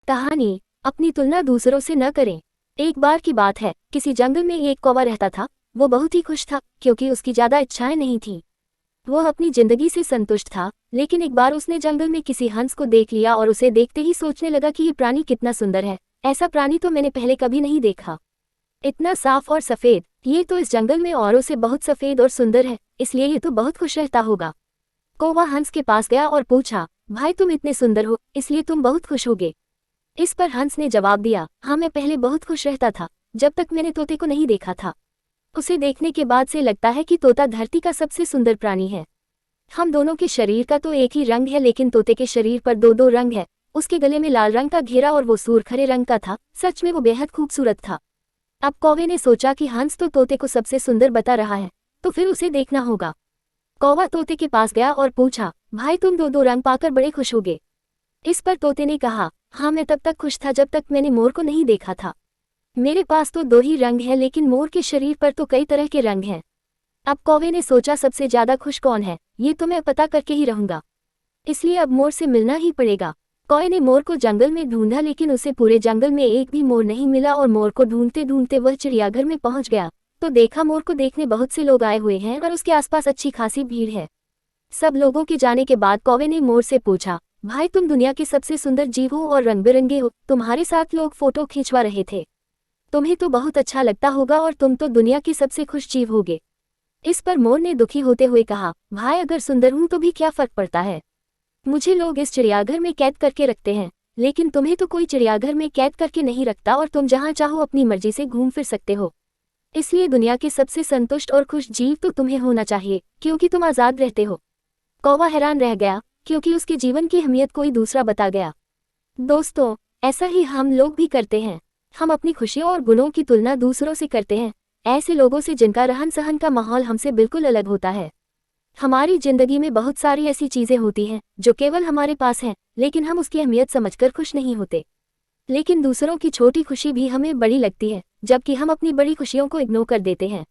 कहानी। अपनी तुलना दूसरों से न करें। एक बार की बात है, किसी जंगल में एक कौवा रहता था। वो बहुत ही खुश था क्योंकि उसकी ज्यादा इच्छाएं नहीं थीं। वो अपनी जिंदगी से संतुष्ट था। लेकिन एक बार उसने जंगल में किसी हंस को देख लिया और उसे देखते ही सोचने लगा कि ये प्राणी कितना सुंदर है। ऐसा प्राणी तो मैंने पहले कभी नहीं देखा। इतना साफ और सफेद, ये तो इस जंगल में औरों से बहुत सफेद और सुंदर है, इसलिए ये तो बहुत खुश रहता होगा। कौवा हंस के पास गया और पूछा, भाई तुम इतने सुंदर हो, इसलिए तुम बहुत खुश होगे। इस पर हंस ने जवाब दिया, हाँ मैं पहले बहुत खुश रहता था, जब तक मैंने तोते को नहीं देखा था। उसे देखने के बाद से लगता है कि तोता धरती का सबसे सुंदर प्राणी है। हम दोनों के शरीर का तो एक ही रंग है, लेकिन तोते के शरीर पर दो दो रंग है। उसके गले में लाल रंग का घेरा और वो सूरखरे रंग का था। सच में वो बेहद खूबसूरत था। अब कौवे ने सोचा कि हंस तो तोते को सबसे सुंदर बता रहा है, तो फिर उसे देखना होगा। कौवा तोते के पास गया और पूछा, भाई तुम दो दो रंग पाकर बड़े खुश होगे। इस पर तोते ने कहा, हाँ मैं तब तक खुश था जब तक मैंने मोर को नहीं देखा था। मेरे पास तो दो ही रंग है, लेकिन मोर के शरीर पर तो कई तरह के रंग हैं। अब कौवे ने सोचा, सबसे ज्यादा खुश कौन है, ये तो मैं पता करके ही रहूंगा। इसलिए अब मोर से मिलना ही पड़ेगा। कौवे ने मोर को जंगल में ढूंढा, लेकिन उसे पूरे जंगल में एक भी मोर नहीं मिला और मोर को ढूंढते ढूंढते वह चिड़ियाघर में पहुंच गया तो देखा मोर को देखने बहुत से लोग आए हुए हैं और उसके आसपास अच्छी खासी भीड़ है। सब लोगों के जाने के बाद कौवे ने मोर से पूछा, भाई तुम दुनिया के सबसे सुंदर जीव हो और रंग बिरंगे हो, तुम्हारे साथ लोग फोटो खिंचवा रहे थे। तुम्हें तो बहुत अच्छा लगता होगा और तुम तो दुनिया के सबसे खुश जीव होगे। इस पर मोर ने दुखी होते हुए कहा, भाई अगर सुंदर हूं तो भी क्या फर्क पड़ता है। मुझे लोग इस चिड़ियाघर में कैद करके रखते हैं, लेकिन तुम्हें तो कोई चिड़ियाघर में कैद करके नहीं रखता और तुम जहां चाहो अपनी मर्जी से घूम फिर सकते हो। इसलिए दुनिया के सबसे संतुष्ट और खुश जीव तो तुम्हें होना चाहिए, क्योंकि तुम आजाद रहते हो। कौवा हैरान रह गया, क्योंकि उसके जीवन की अहमियत कोई दूसरा बता गया। दोस्तों, ऐसा ही हम लोग भी करते हैं। हम अपनी खुशियों और गुणों की तुलना दूसरों से करते हैं, ऐसे लोगों से जिनका रहन सहन का माहौल हमसे बिल्कुल अलग होता है। हमारी जिंदगी में बहुत सारी ऐसी चीजें होती हैं जो केवल हमारे पास हैं, लेकिन हम उसकी अहमियत समझकर खुश नहीं होते। लेकिन दूसरों की छोटी खुशी भी हमें बड़ी लगती है, जबकि हम अपनी बड़ी खुशियों को इग्नोर कर देते हैं।